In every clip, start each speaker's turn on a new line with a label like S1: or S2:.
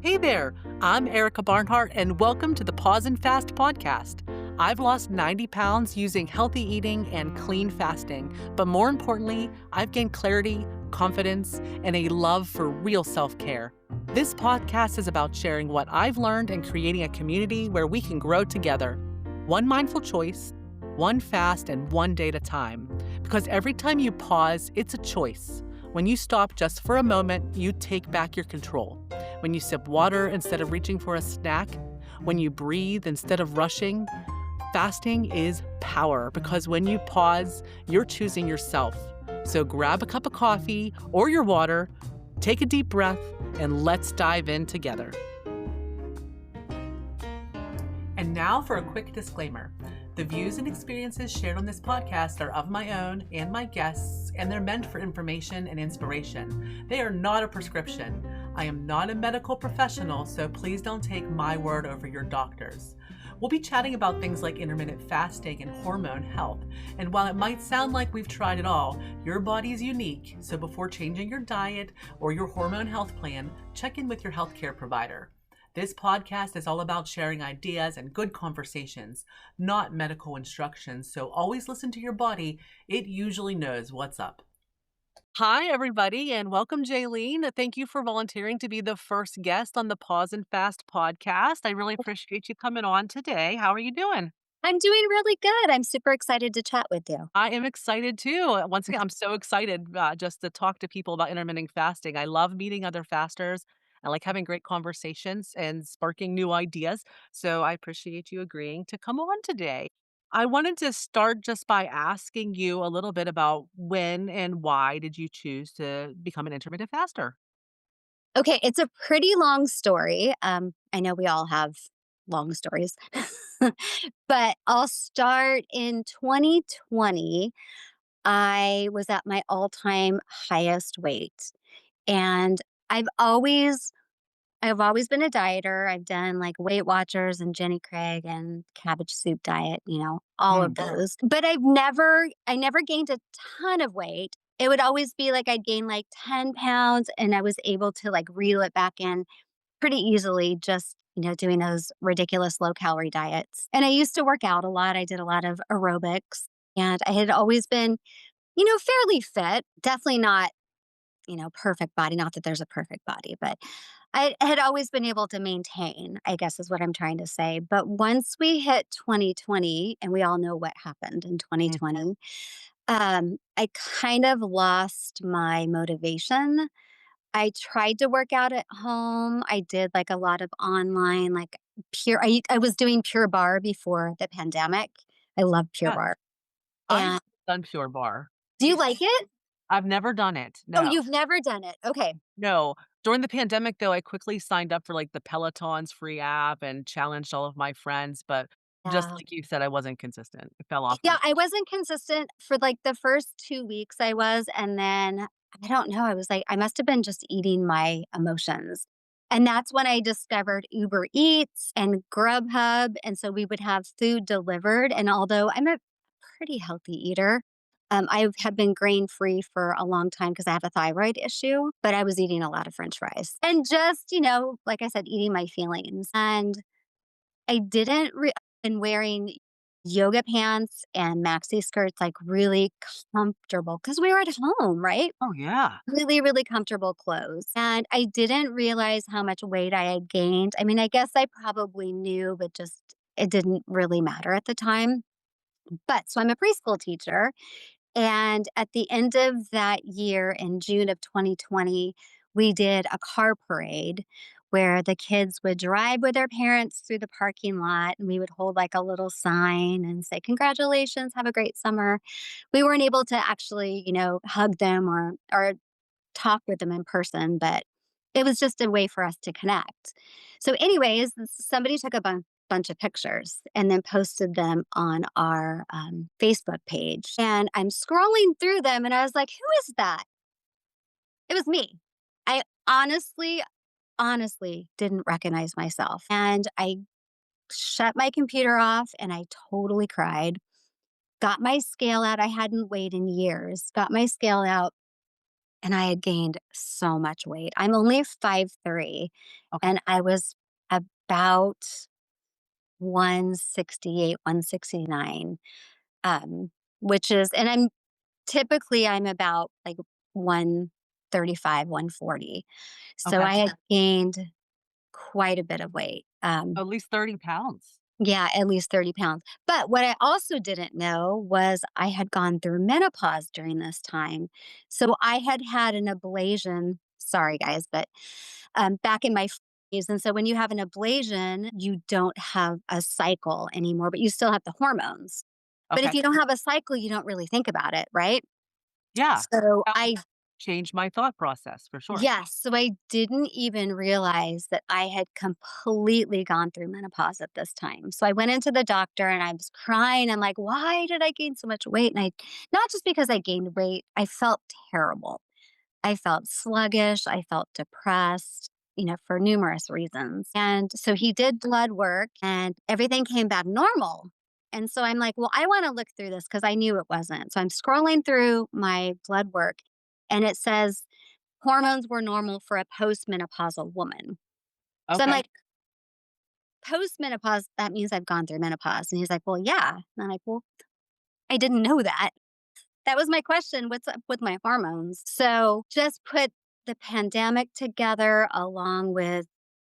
S1: Hey there, I'm Erika Barnhart, and welcome to the Pause and Fast podcast. I've lost 90 pounds using healthy eating and clean fasting, but more importantly, I've gained clarity, confidence, and a love for real self care. This podcast is about sharing what I've learned and creating a community where we can grow together. One mindful choice, one fast, and one day at a time. Because every time you pause, it's a choice. When you stop just for a moment, you take back your control. When you sip water instead of reaching for a snack, when you breathe instead of rushing, fasting is power because when you pause, you're choosing yourself. So grab a cup of coffee or your water, take a deep breath, and let's dive in together. And now for a quick disclaimer. The views and experiences shared on this podcast are of my own and my guests, and they're meant for information and inspiration. They are not a prescription. I am not a medical professional, so please don't take my word over your doctor's. We'll be chatting about things like intermittent fasting and hormone health. And while it might sound like we've tried it all, your body is unique. So before changing your diet or your hormone health plan, check in with your healthcare provider. This podcast is all about sharing ideas and good conversations, not medical instructions. So always listen to your body. It usually knows what's up. Hi, everybody, and welcome, Jalene. Thank you for volunteering to be the first guest on the Pause and Fast podcast. I really appreciate you coming on today. How are you doing?
S2: I'm doing really good. I'm super excited to chat with you.
S1: I am excited too. Once again, I'm so excited just to talk to people about intermittent fasting. I love meeting other fasters. I like having great conversations and sparking new ideas. So I appreciate you agreeing to come on today. I wanted to start just by asking you a little bit about when and why did you choose to become an intermittent faster?
S2: Okay, it's a pretty long story. I know we all have long stories, but I'll start in 2020. I was at my all-time highest weight, and I've always I've always been a dieter. I've done like Weight Watchers and Jenny Craig and cabbage soup diet, all of those. But I never gained a ton of weight. It would always be like I'd gain like 10 pounds and I was able to like reel it back in pretty easily just, doing those ridiculous low calorie diets. And I used to work out a lot. I did a lot of aerobics and I had always been, fairly fit. Definitely not perfect body. Not that there's a perfect body, but I had always been able to maintain, I guess is what I'm trying to say. But once we hit 2020, and we all know what happened in
S1: Mhm.
S2: 2020, I kind of lost my motivation. I tried to work out at home. I did like a lot of online, like I was doing Pure Bar before the pandemic. I love Pure
S1: Yeah,
S2: Bar.
S1: I've
S2: And
S1: done Pure Bar.
S2: do you like it?
S1: I've never done it.
S2: Oh,
S1: No.
S2: you've never done it. Okay.
S1: No. During the pandemic, though, I quickly signed up for, like, the Peloton's free app and challenged all of my friends, but just
S2: Yeah.
S1: like you said, I wasn't consistent. It fell off
S2: Yeah,
S1: pretty
S2: I wasn't consistent for, like, the first 2 weeks I was, and then, I don't know, I was like I must have been just eating my emotions, and that's when I discovered Uber Eats and Grubhub, and so we would have food delivered, and although I'm a pretty healthy eater, I have been grain-free for a long time because I have a thyroid issue, but I was eating a lot of french fries and just, like I said, eating my feelings, and I didn't re been wearing yoga pants and maxi skirts, like, really comfortable because we were at home, right?
S1: Oh, yeah.
S2: Really, really comfortable clothes, and I didn't realize how much weight I had gained. I mean, I guess I probably knew, but just it didn't really matter at the time. But so I'm a preschool teacher, and at the end of that year in June of 2020, we did a car parade where the kids would drive with their parents through the parking lot and we would hold like a little sign and say, "Congratulations, have a great summer." We weren't able to actually, hug them or talk with them in person, but it was just a way for us to connect. So, anyways, somebody took a bunch of pictures and then posted them on our Facebook page. And I'm scrolling through them and I was like, who is that? It was me. I honestly didn't recognize myself. And I shut my computer off and I totally cried. Got my scale out. I hadn't weighed in years. Got my scale out and I had gained so much weight. I'm only 5'3",
S1: Okay.
S2: and I was about 168, 169, um, which is, and I'm about like 135, 140. So
S1: Okay.
S2: I had gained quite a bit of weight.
S1: At least 30 pounds.
S2: Yeah, at least 30 pounds. But what I also didn't know was I had gone through menopause during this time. So I had had an ablation. Sorry, guys, but back in my 40s. And so when you have an ablation, you don't have a cycle anymore, but you still have the hormones. But if
S1: Okay.
S2: you don't have a cycle, you don't really think about it, right?
S1: Yeah.
S2: So
S1: That
S2: I
S1: changed my thought process for sure.
S2: Yes, so I didn't even realize that I had completely gone through menopause at this time. So I went into the doctor and I was crying. I'm like, "Why did I gain so much weight?" And I not just because I gained weight, I felt terrible. I felt sluggish, I felt depressed, for numerous reasons. And so he did blood work and everything came back normal. And so I'm like, "Well, I want to look through this because I knew it wasn't." So I'm scrolling through my blood work and it says hormones were normal for a postmenopausal woman. So I'm
S1: Okay.
S2: like, postmenopause, that means I've gone through menopause. And he's like, well, yeah. And I'm like, well, I didn't know that. That was my question. What's up with my hormones? So just put the pandemic together along with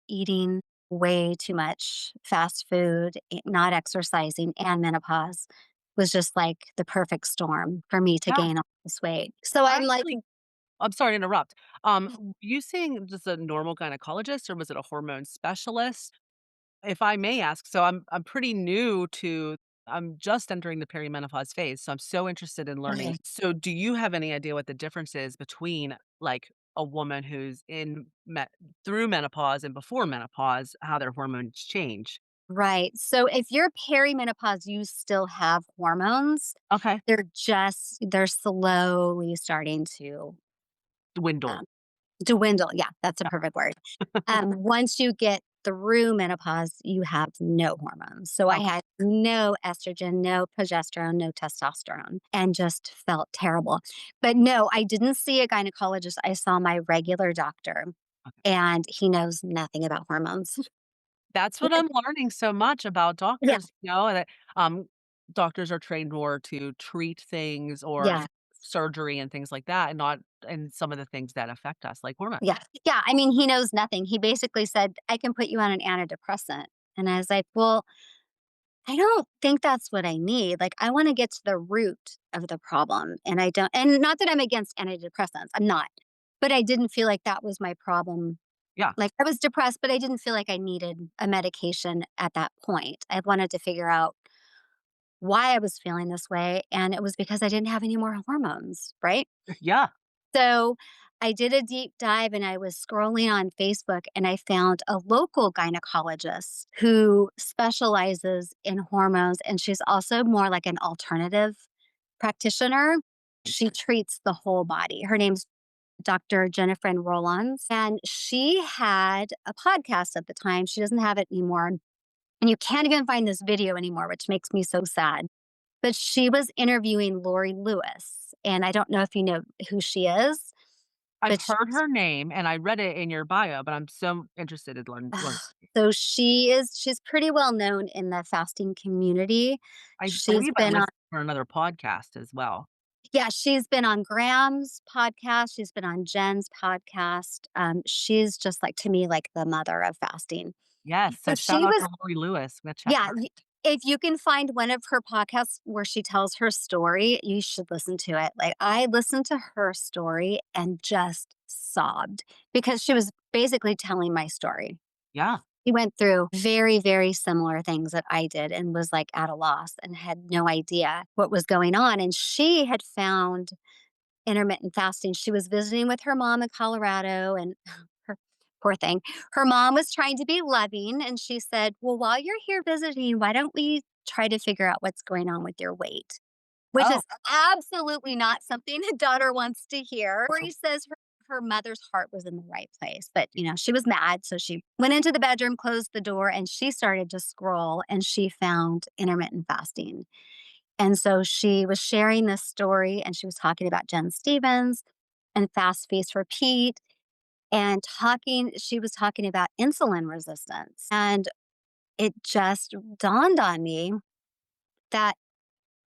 S2: eating way too much fast food, not exercising, and menopause was just like the perfect storm for me to
S1: Yeah.
S2: gain all this weight. So I'm like,
S1: Actually, I'm sorry to interrupt. Were you seeing just a normal gynecologist or was it a hormone specialist? If I may ask, so I'm pretty new to I'm just entering the perimenopause phase, so I'm so interested in learning.
S2: okay.
S1: So do you have any idea what the difference is between like a woman who's through menopause and before menopause, how their hormones change?
S2: Right. So if you're perimenopause, you still have hormones.
S1: Okay.
S2: They're slowly starting to
S1: Dwindle.
S2: um, dwindle. Yeah, that's a
S1: Yeah.
S2: perfect word. Once you get through menopause, you have no hormones. So I
S1: Okay.
S2: had no estrogen, no progesterone, no testosterone, and just felt terrible. But no, I didn't see a gynecologist. I saw my regular doctor, and he knows nothing about hormones.
S1: That's what I'm learning so much about
S2: Yeah.
S1: doctors, that, doctors are trained more to treat things or
S2: Yeah.
S1: surgery and things like that, and not and some of the things that affect us, like hormones.
S2: Yeah. Yeah, I mean, he knows nothing. He basically said, "I can put you on an antidepressant." And I was like, "Well, I don't think that's what I need. Like, I wanna get to the root of the problem, and I don't." And not that I'm against antidepressants, I'm not. But I didn't feel like that was my problem.
S1: Yeah.
S2: Like, I was depressed, but I didn't feel like I needed a medication at that point. I wanted to figure out why I was feeling this way, and it was because I didn't have any more hormones, right?
S1: Yeah.
S2: So I did a deep dive and I was scrolling on Facebook and I found a local gynecologist who specializes in hormones. And she's also more like an alternative practitioner. She treats the whole body. Her name's Dr. Jennifer Rollins. And she had a podcast at the time. She doesn't have it anymore. And you can't even find this video anymore, which makes me so sad. But she was interviewing Lori Lewis. And I don't know if you know who she is,
S1: I've
S2: but
S1: heard her name and I read it in your bio, but I'm so interested in learn.
S2: so she's pretty well known in the fasting community.
S1: I
S2: She's
S1: believe I
S2: been on
S1: listened to her another podcast as well.
S2: Yeah, she's been on Graham's podcast, she's been on Jen's podcast. She's just like to me like the mother of fasting.
S1: Yes, so
S2: So
S1: shout
S2: she
S1: out
S2: was
S1: to Lori Lewis. I'm gonna check
S2: Yeah,
S1: her.
S2: if you can find one of her podcasts where she tells her story, you should listen to it. Like, I listened to her story and just sobbed because she was basically telling my story.
S1: Yeah.
S2: He went through very, very similar things that I did and was like at a loss and had no idea what was going on. And she had found intermittent fasting. She was visiting with her mom in Colorado and her poor thing. Her mom was trying to be loving and she said, well, while you're here visiting, why don't we try to figure out what's going on with your weight? Which
S1: Oh,
S2: is absolutely not something a daughter wants to hear. Corey says her mother's heart was in the right place, but she was mad. So she went into the bedroom, closed the door, and she started to scroll and she found intermittent fasting. And so she was sharing this story and she was talking about Jen Stevens. and fast feast repeat and she was talking about insulin resistance. And it just dawned on me that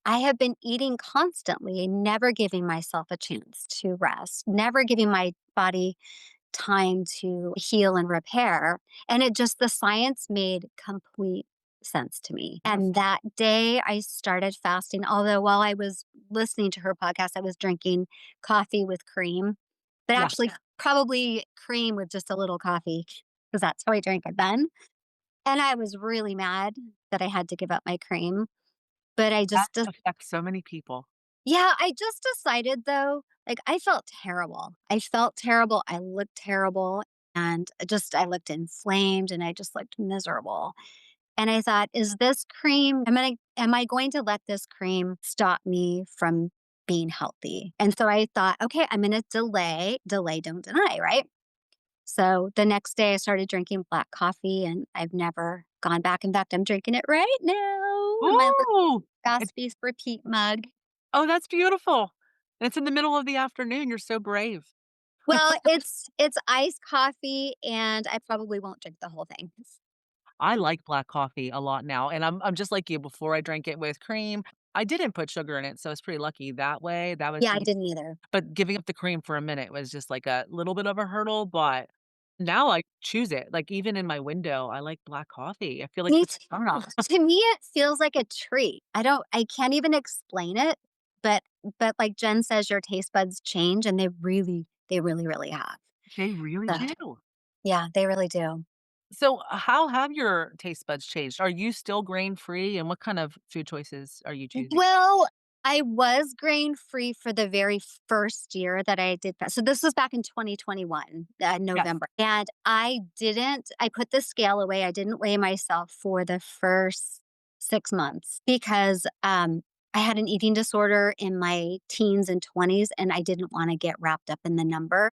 S2: I have been eating constantly, never giving myself a chance to rest, never giving my body time to heal and repair. And the science made complete sense to me. And that day I started fasting, although while I was listening to her podcast, I was drinking coffee with cream, but
S1: Yeah.
S2: actually probably cream with just a little coffee because that's how I drank it then. And I was really mad that I had to give up my cream. But
S1: That affects so many people.
S2: yeah, I just decided though, like I felt terrible. I felt terrible. I looked terrible and I looked inflamed and I just looked miserable. And I thought, is this cream, am I going to let this cream stop me from being healthy? And so I thought, okay, I'm going to delay, don't deny, right? So the next day I started drinking black coffee and I've never gone back. In fact, I'm drinking it right now in my little
S1: Ooh!
S2: fast
S1: It's
S2: feast repeat mug.
S1: oh, that's beautiful. And it's in the middle of the afternoon, you're so brave.
S2: Well, it's iced coffee, and I probably won't drink the whole thing.
S1: I like black coffee a lot now, and I'm just like you, before I drank it with cream, I didn't put sugar in it, so it's pretty lucky that way, that was
S2: Yeah, I
S1: easy.
S2: didn't either.
S1: But giving up the cream for a minute was just like a little bit of a hurdle, but now I choose it, like, even in my window, I like black coffee, I feel like
S2: Me
S1: it's
S2: too.
S1: a turn on.
S2: To me, it feels like a treat. I can't even explain it, but like Jen says, your taste buds change, and they really, really have.
S1: They really
S2: So,
S1: do.
S2: yeah, they really do.
S1: So, how have your taste buds changed? Are you still grain-free, and what kind of food choices are you choosing?
S2: Well, I was grain free for the very first year that I did fast. So this was back in 2021,
S1: Yes.
S2: November. And I put the scale away. I didn't weigh myself for the first 6 months because I had an eating disorder in my teens and 20s, and I didn't want to get wrapped up in the number.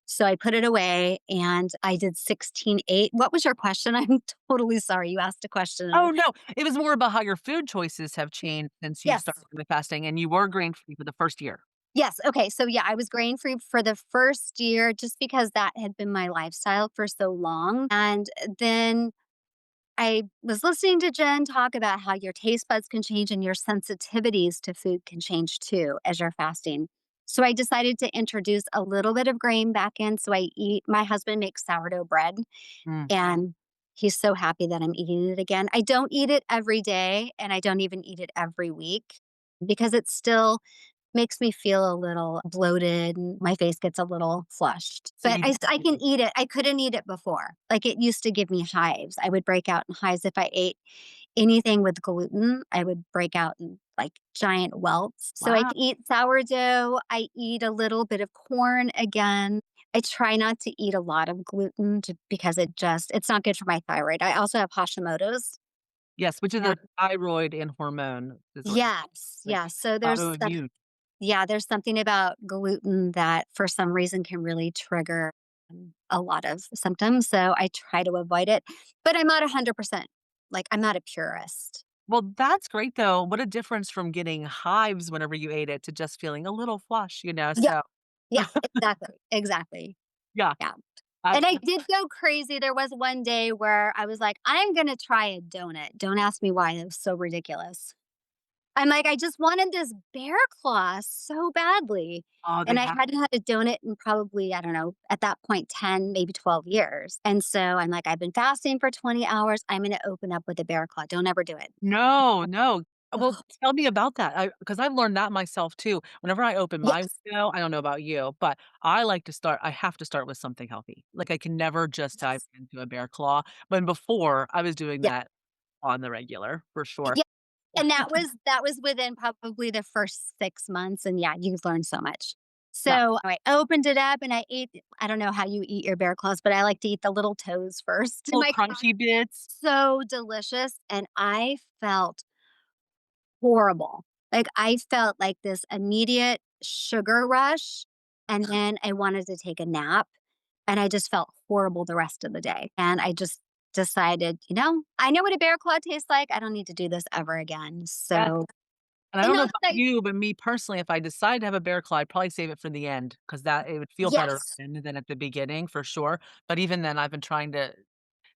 S2: So I put it away and I did 16.8. What was your question? I'm totally sorry. You asked a question.
S1: Oh, no, it was more about how your food choices have changed since you've
S2: Yes.
S1: started the fasting, and you were grain-free for the first year.
S2: Yes, okay, so yeah, I was grain free for the first year just because that had been my lifestyle for so long, and then I was listening to Jen talk about how your taste buds can change and your sensitivities to food can change too as you're fasting. So I decided to introduce a little bit of grain back in, so my husband makes sourdough bread,
S1: Mm.
S2: and he's so happy that I'm eating it again. I don't eat it every day, and I don't even eat it every week because it still makes me feel a little bloated and my face gets a little flushed.
S1: So
S2: But
S1: you
S2: I can eat it. I couldn't eat it before. Like, it used to give me hives. I would break out in hives if I ate anything with gluten. I would break out in, like, giant welts. So I
S1: wow.
S2: eat sourdough. I eat a little bit of corn again. I try not to eat a lot of gluten because it's not good for my thyroid. I also have Hashimoto's.
S1: Yes, which is
S2: Yeah.
S1: a thyroid and hormone disorder,
S2: Yes.
S1: like,
S2: Yeah. So
S1: autoimmune.
S2: there's something about gluten that for some reason can really trigger a lot of symptoms. So I try to avoid it, but I'm not 100%. Like, I'm not a purist.
S1: Well, that's great, though. What a difference from getting hives whenever you ate it to just feeling a little flush,
S2: Yeah.
S1: so
S2: Yeah. Exactly. Exactly.
S1: yeah,
S2: Yeah.
S1: I
S2: And I did go crazy. There was one day where I was like, I'm going to try a donut. Don't ask me why. It was so ridiculous. I'm like, I just wanted this bear claw so badly.
S1: oh, they
S2: And I
S1: have
S2: hadn't had a donut in probably, I don't know, at that point, 10, maybe 12 years. And so I'm like, I've been fasting for 20 hours. I'm going to open up with a bear claw. Don't ever do it.
S1: no, no. Well,
S2: Ugh.
S1: tell me about that. Because 'cause I've learned that myself too. Whenever I open my
S2: Yes.
S1: window, I don't know about you, but I have to start with something healthy. Like, I can never just dive
S2: Yes.
S1: into a bear claw, when before, I was doing
S2: Yeah.
S1: that on the regular, for sure.
S2: Yeah. And that was within probably the first 6 months. And yeah, you've learned so much.
S1: Yeah.
S2: So I opened it up and I don't know how you eat your bear claws, but I like to eat the little toes first. And
S1: Little
S2: my
S1: crunchy bits.
S2: so delicious. And I felt horrible. Like, I felt like this immediate sugar rush, and then I wanted to take a nap, and I just felt horrible the rest of the day. And I just decided, I know what a bear claw tastes like. I don't need to do this ever again.
S1: Yes.
S2: So,
S1: And I
S2: And
S1: don't know
S2: not
S1: about
S2: that I
S1: you, but me personally, if I decide to have a bear claw, I'd probably save it for the end because that it would feel better
S2: yes.
S1: then than at the beginning for sure. But even then, I've been trying to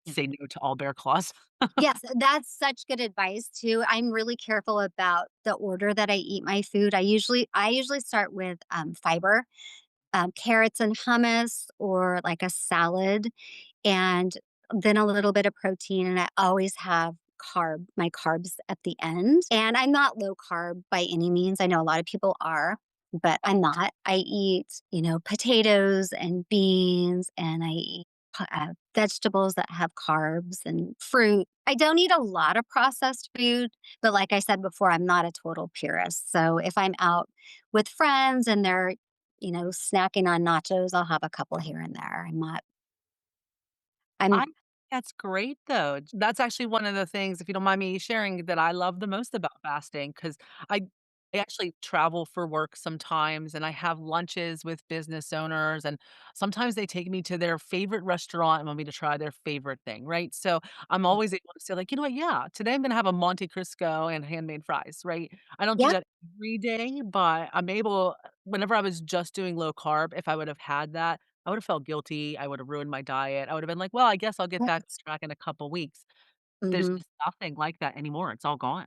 S1: say no to all bear claws.
S2: Yes, that's such good advice too. I'm really careful about the order that I eat my food. I usually start with, fiber, carrots and hummus or like a salad, and then a little bit of protein, and I always have my carbs at the end. And I'm not low carb by any means. I know a lot of people are, but I'm not. I eat, potatoes and beans, and I eat vegetables that have carbs and fruit. I don't eat a lot of processed food, but like I said before, I'm not a total purist. So if I'm out with friends and they're, snacking on nachos, I'll have a couple here and there.
S1: I
S2: I'm
S1: That's great though. That's actually one of the things, if you don't mind me sharing, that I love the most about fasting because I I actually travel for work sometimes and I have lunches with business owners and sometimes they take me to their favorite restaurant and want me to try their favorite thing, right? So I'm always able to say like, you know what, yeah, today I'm gonna have a Monte Cristo and handmade fries, right? I don't do
S2: yeah.
S1: that every day, but I'm able whenever I was just doing low carb, if I would have had that, I would have felt guilty, I would have ruined my diet, I would have been like, "Well, I guess I'll get back on track in a couple weeks." There's
S2: Mhm.
S1: just nothing like that anymore, it's all gone.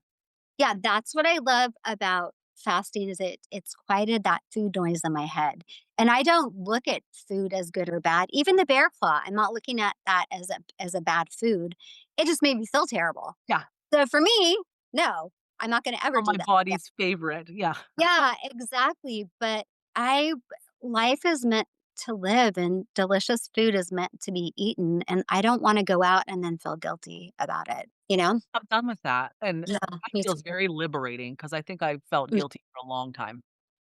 S2: Yeah, that's what I love about fasting is it's quieted that food noise in my head. And I don't look at food as good or bad. Even the bear claw, I'm not looking at that as a bad food. It just made me feel terrible.
S1: Yeah,
S2: So for me, no, I'm not gonna ever
S1: or
S2: do
S1: my
S2: that again.
S1: body's favorite, yeah.
S2: Yeah, exactly. But I life is meant to live and delicious food is meant to be eaten. And I don't want to go out and then feel guilty about it, you know?
S1: I'm done with that, and
S2: Yeah,
S1: that
S2: me
S1: feels
S2: too.
S1: very liberating because I think I felt
S2: Mm.
S1: guilty for a long time.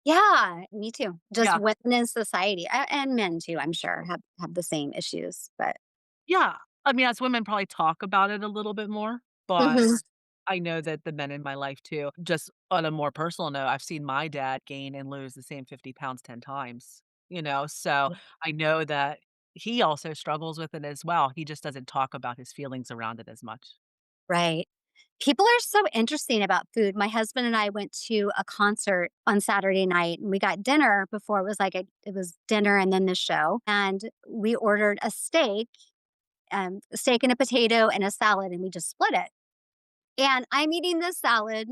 S2: Yeah, me too. Just
S1: Yeah,
S2: women in society and men too, I'm sure, have the same issues. But
S1: yeah. I mean, as women probably talk about it a little bit more, but
S2: mhm.
S1: I know that the men in my life too. Just on a more personal note, I've seen my dad gain and lose the same 50 pounds 10 times, so I know that he also struggles with it as well. He just doesn't talk about his feelings around it as much.
S2: Right. People are so interesting about food. My husband and I went to a concert on Saturday night and we got dinner before it was it was dinner and then the show. And we ordered a steak and a potato and a salad, and we just split it. And I'm eating this salad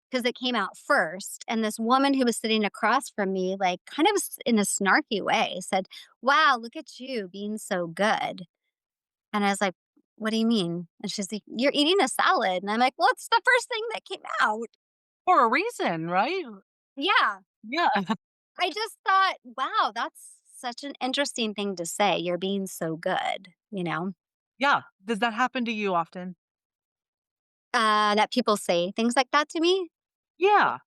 S2: because it came out first. And this woman who was sitting across from me, like kind of in a snarky way, said, "Wow, look at you being so good." And I was like, "What do you mean?" And she's like, "You're eating a salad." And I'm like, "Well, it's the first thing that came out."
S1: For a reason, right?
S2: Yeah.
S1: Yeah.
S2: I just thought, wow, that's such an interesting thing to say. You're being so good, you know?
S1: Yeah. Does that happen to you often?
S2: That people say things like that to me.
S1: Yeah.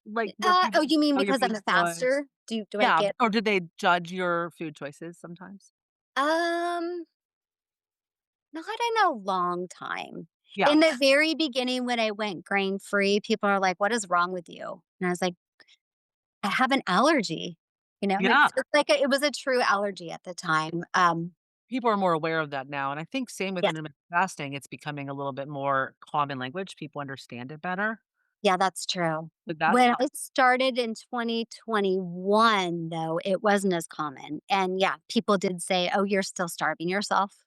S1: Like, where
S2: Oh,
S1: people
S2: you mean
S1: tell your
S2: because I'm
S1: food's
S2: a
S1: good.
S2: faster? Do I
S1: Yeah,
S2: get
S1: or do they judge your food choices sometimes?
S2: um not in a long time.
S1: Yeah.
S2: In the very beginning when I went grain free, people are like, "What is wrong with you?" And I was like, "I have an allergy."
S1: Yeah.
S2: It's like it was a true allergy at the time.
S1: People are more aware of that now, and I think same with
S2: Yes.
S1: intermittent fasting, it's becoming a little bit more common language, people understand it better,
S2: Yeah, that's true.
S1: but that's
S2: When
S1: how
S2: I started in 2021, though, it wasn't as common. And yeah, people did say, "Oh, you're still starving yourself."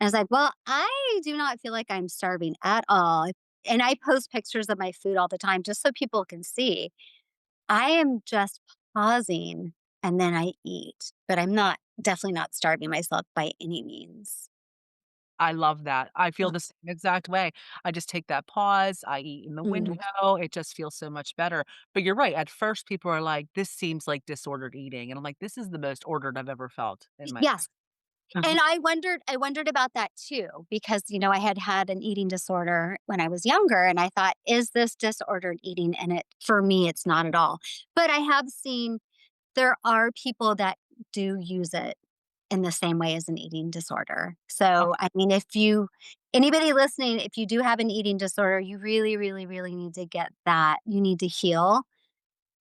S2: And I was like, "Well, I do not feel like I'm starving at all." And I post pictures of my food all the time just so people can see. I am just pausing and then I eat, but I'm not definitely not starving myself by any means.
S1: I love that. I feel
S2: Uh,
S1: the same exact way. I just take that pause, I eat in the window,
S2: mhm.
S1: it just feels so much better, but you're right, at first people are like, "This seems like disordered eating," and I'm like, "This is the most ordered I've ever felt in my
S2: Yes.
S1: life."
S2: And I wondered about that too because, I had had an eating disorder when I was younger, and I thought, "Is this disordered eating?" And for me, it's not at all. But I have seen there are people that do use it in the same way as an eating disorder. So, I mean, if you anybody listening, if you do have an eating disorder, you really, really, really need to get that. You need to heal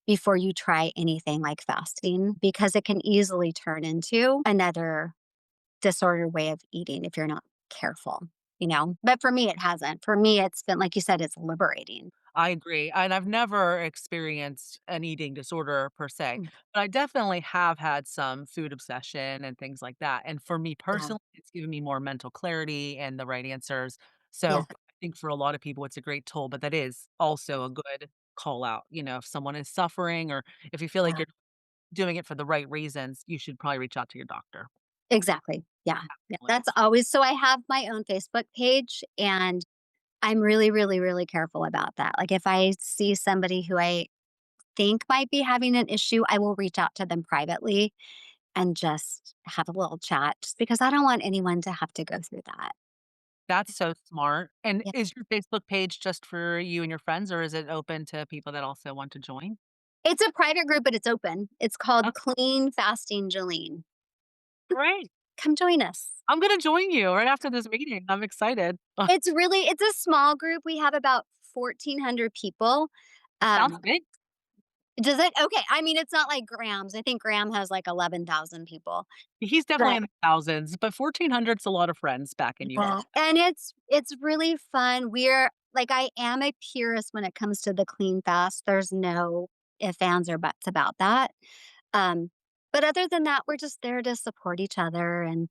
S2: before you try anything like fasting because it can easily turn into another disordered way of eating if you're not careful. But for me, it hasn't. For me, it's been, like you said, it's liberating.
S1: I agree, and I've never experienced an eating disorder per se,
S2: Mm,
S1: but I definitely have had some food obsession and things like that, and for me
S2: yeah,
S1: personally, it's given me more mental clarity and the right answers.
S2: yeah,
S1: So, I think for a lot of people, it's a great tool, but that is also a good call out, if someone is suffering or if you feel like
S2: yeah,
S1: you're doing it for the right reasons, you should probably reach out to your doctor.
S2: exactly. Yeah, yeah.
S1: Like,
S2: That's always so I have my own Facebook page and I'm really, really, really careful about that. Like if I see somebody who I think might be having an issue, I will reach out to them privately and just have a little chat just because I don't want anyone to have to go through that.
S1: that's so smart, and
S2: Yeah.
S1: is your Facebook page just for you and your friends, or is it open to people that also want to join?
S2: It's a private group, but it's open. It's called
S1: Oh,
S2: Clean Fasting Jalene.
S1: great.
S2: Come join us.
S1: I'm gonna join you right after this meeting. I'm excited.
S2: It's a small group. We have about 1,400 people.
S1: Sounds
S2: Um,
S1: big.
S2: does it? Okay. I mean, it's not like Graham's. I think Graham has like 11,000 people,
S1: He's definitely
S2: but
S1: in the thousands, but 1,400's a lot of friends backing you up.
S2: yeah, and it's really fun. We're like I am a purist when it comes to the clean fast. There's no ifs, ands, or buts about that. Um, but other than that, we're just there to support each other and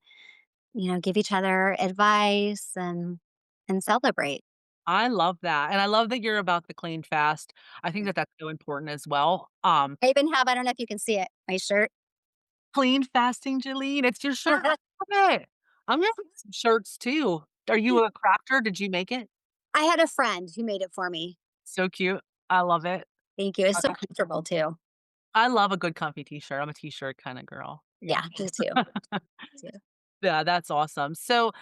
S2: give each other advice and celebrate.
S1: I love that, and I love that you're about the clean fast. I think that that's so important as well.
S2: I don't know if you can see it, my shirt.
S1: Clean fasting, Jalene, it's your shirt. I love it. I'm gonna get some shirts too. Are you a crafter? Did you make it?
S2: I had a friend who made it for me.
S1: So cute. I love it.
S2: Thank you. It's so
S1: Okay.
S2: comfortable too.
S1: I love a good comfy t-shirt. I'm a t-shirt kinda girl. Yeah.
S2: Yeah, me too. Too.
S1: Yeah, that's awesome. So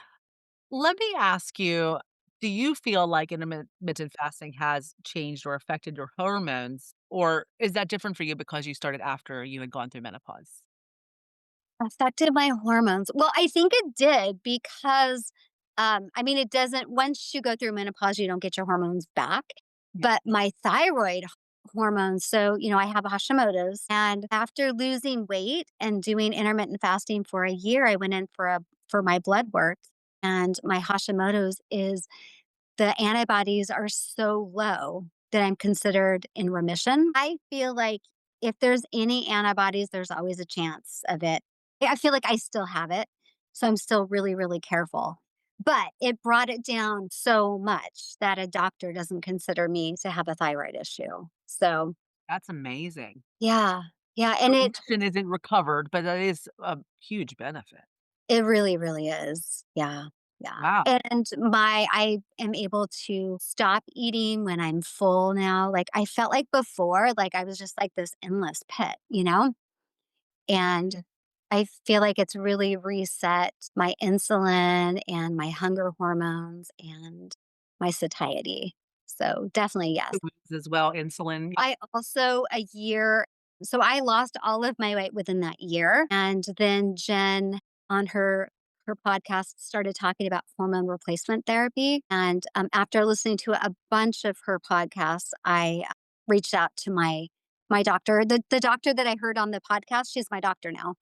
S1: let me ask you, do you feel like intermittent fasting has changed or affected your hormones, or is that different for you because you started after you had gone through menopause?
S2: Affected my hormones. Well, I think it did because, I mean, it doesn't, once you go through menopause, you don't get your hormones back.
S1: Yeah.
S2: But my thyroid hormones, so, I have Hashimoto's. And after losing weight and doing intermittent fasting for a year, I went in for my blood work. And my Hashimoto's is the antibodies are so low that I'm considered in remission. I feel like if there's any antibodies, there's always a chance of it. I feel like I still have it. So I'm still really, really careful. But it brought it down so much that a doctor doesn't consider me to have a thyroid issue. So,
S1: That's amazing.
S2: yeah. Yeah. And
S1: Remission isn't recovered, but that is a huge benefit.
S2: it really, really is. Yeah. Yeah.
S1: Wow.
S2: And I am able to stop eating when I'm full now. Like I felt like before, like I was just like this endless pit. And I feel like it's really reset my insulin and my hunger hormones and my satiety. So definitely yes.
S1: Foods as well, insulin.
S2: I also a year so I lost all of my weight within that year, and then Jen on her podcast started talking about hormone replacement therapy, and, after listening to a bunch of her podcasts, I reached out to my doctor. The doctor that I heard on the podcast, she's my doctor now.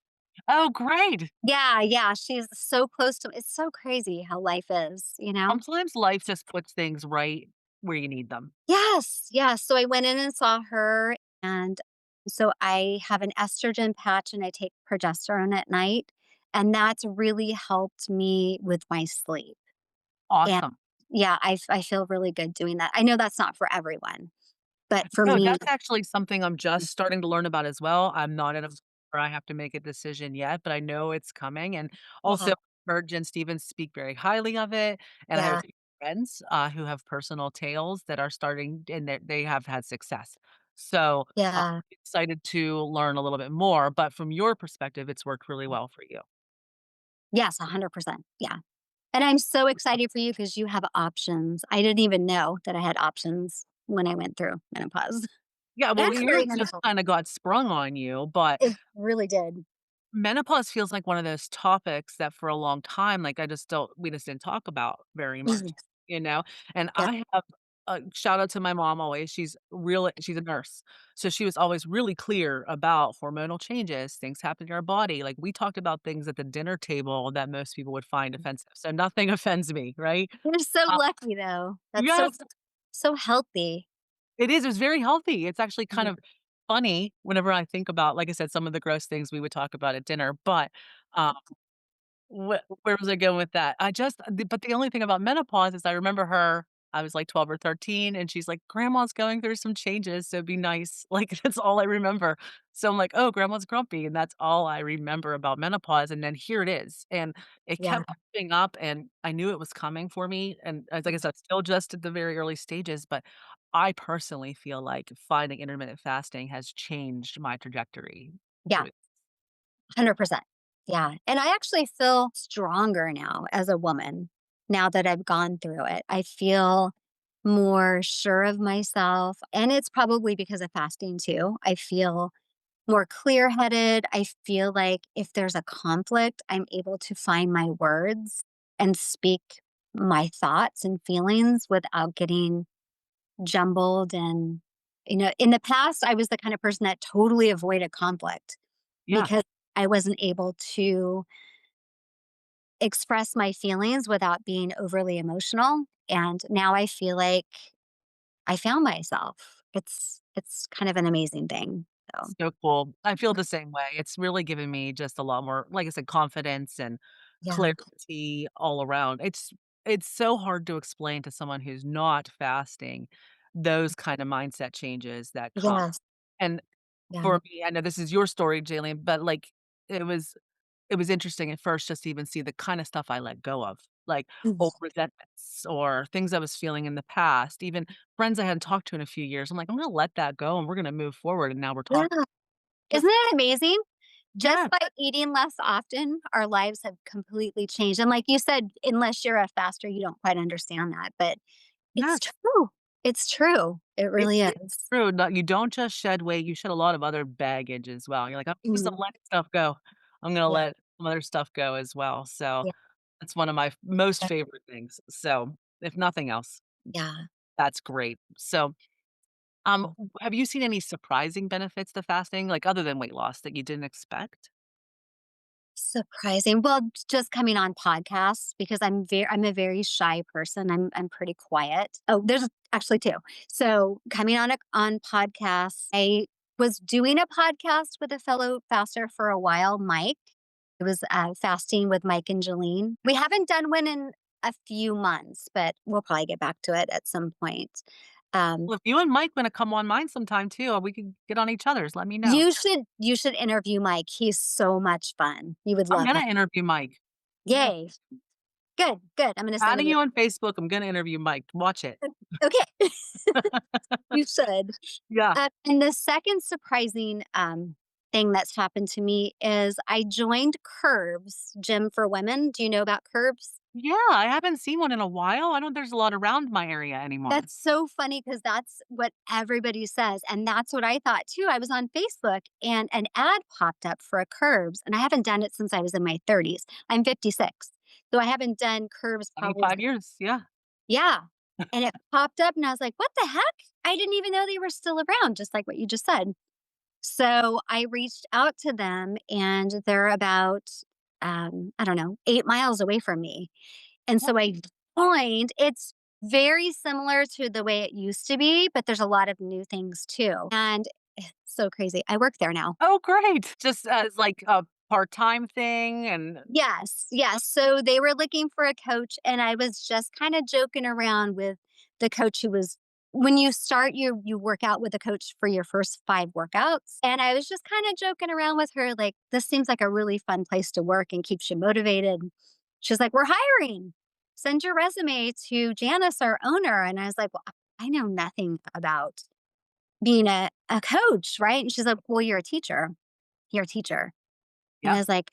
S1: Oh, great.
S2: Yeah, yeah, she's so close to it's so crazy how life is?
S1: Sometimes life just puts things right where you need them.
S2: Yes, yes. So I went in and saw her, and so I have an estrogen patch and I take progesterone at night, and that's really helped me with my sleep. And
S1: Awesome.
S2: yeah, I feel really good doing that. I know that's not for everyone, but for
S1: No,
S2: me,
S1: that's actually something I'm just starting to learn about as well. I'm not in a where I have to make a decision yet, but I know it's coming, and also
S2: yeah,
S1: heard Jen Stevens speak very highly of it, and I have a
S2: yeah,
S1: few friends, who have personal tales that are starting and they have had success. So, I'm
S2: yeah,
S1: excited to learn a little bit more, but from your perspective, it's worked really well for you.
S2: yes, 100%. Yeah. And I'm so excited for you because you have options. I didn't even know that I had options when I went through menopause
S1: Yeah, well,
S2: and
S1: yours just
S2: perimenopause.
S1: kinda got sprung on you, but
S2: It really did.
S1: menopause feels like one of those topics that for a long time, like, we just didn't talk about very much,
S2: Mhm.
S1: you know? And
S2: Yeah.
S1: I have a shout out to my mom always, she's a nurse, so she was always really clear about hormonal changes, things happen to our body, like, we talked about things at the dinner table that most people would find offensive, so nothing offends me, right?
S2: You're so
S1: Uh
S2: lucky though. That's so
S1: Yes.
S2: so healthy.
S1: It is, it was very healthy. It's actually kind
S2: Yeah.
S1: of funny whenever I think about, like I said, some of the gross things we would talk about at dinner, but, um where was I going with that? But the only thing about menopause is I remember her I was, like, 12 or 13, and she's like, "Grandma's going through some changes, so be nice." Like, that's all I remember. So I'm like, "Oh, grandma's grumpy," and that's all I remember about menopause, and then here it is, and it
S2: Yeah.
S1: kept creeping up, and I knew it was coming for me, and as like I said, still just at the very early stages, but I personally feel like finding intermittent fasting has changed my trajectory.
S2: Yeah. 100%. Yeah. And I actually feel stronger now as a woman now that I've gone through it. I feel more sure of myself. And it's probably because of fasting too. I feel more clear headed. I feel like if there's a conflict, I'm able to find my words and speak my thoughts and feelings without getting jumbled. And, in the past, I was the kind of person that totally avoided conflict
S1: Yeah.
S2: because I wasn't able to express my feelings without being overly emotional. And now I feel like I found myself. It's kind of an amazing thing. So
S1: So cool. I feel the same way. It's really given me just a lot more, like I said, confidence and
S2: yeah.
S1: clarity all around. It's so hard to explain to someone who's not fasting those kind of mindset changes that come.
S2: Yes.
S1: And
S2: Yeah.
S1: for me, I know this is your story, Jaylene, but like it was it was interesting at first just to even see the kind of stuff I let go of, like old
S2: Mhm.
S1: resentments or things I was feeling in the past, even friends I hadn't talked to in a few years. I'm like, I'm gonna let that go and we're gonna move forward. And now we're
S2: Yeah.
S1: talking.
S2: Isn't it amazing? Just
S1: Yeah,
S2: by eating less often, our lives have completely changed. And like you said, unless you're a faster, you don't quite understand that. But it's
S1: yes,
S2: true. It's true. It
S1: it
S2: really
S1: is
S2: is.
S1: true. No, you don't just shed weight, you shed a lot of other baggage as well. You're like, I'm just
S2: Mhm.
S1: gonna let stuff go. I'm gonna
S2: Yeah.
S1: let some other stuff go as well. So
S2: Yeah.
S1: that's one of my most favorite things. So if nothing else,
S2: Yeah.
S1: that's great. So have you seen any surprising benefits to fasting, like other than weight loss that you didn't expect?
S2: Surprising. Well, just coming on podcasts because I'm a very shy person. I'm pretty quiet. Oh, there's actually two. So coming on podcasts, I was doing a podcast with a fellow faster for a while, Mike. It was fasting with Mike and Jalene. We haven't done one in a few months, but we'll probably get back to it at some point. Um,
S1: Well, if you and Mike wanna come on mine sometime too, we could get on each other's, let me know.
S2: you should interview Mike. He's so much fun. You would
S1: I'm
S2: love him.
S1: gonna interview Mike. Yeah.
S2: Yay. Good, good. I'm gonna send
S1: Adding
S2: him your
S1: you on Facebook, I'm gonna interview Mike. Watch it.
S2: okay. You should.
S1: Yeah.
S2: And the second surprising, thing that's happened to me is I joined Curbs Gym for Women. Do you know about Curbs?
S1: Yeah, I haven't seen one in a while. I don't there's a lot around my area anymore.
S2: That's so funny because that's what everybody says, and that's what I thought too. I was on Facebook and an ad popped up for a Curbs, and I haven't done it since I was in my 30s. I'm 56, so I haven't done Curbs probably
S1: 25 years, yeah.
S2: yeah, and it popped up, and I was like, "What the heck?" I didn't even know they were still around, just like what you just said. So I reached out to them, and they're about, I don't know, 8 miles away from me. And so I joined. It's very similar to the way it used to be, but there's a lot of new things too. And it's so crazy. I work there now.
S1: Oh, great. Just as like a part-time thing and
S2: Yes, yes. So they were looking for a coach, and I was just kind of joking around with the coach who was. When you start, you work out with a coach for your first 5 workouts, and I was just kind of joking around with her, like, "This seems like a really fun place to work and keeps you motivated." She's like, "We're hiring. Send your resume to Janice, our owner." And I was like, "Well, I know nothing about being a coach, right?" And she's like, "Well, you're a teacher. You're a teacher." And I
S1: yep.
S2: was like,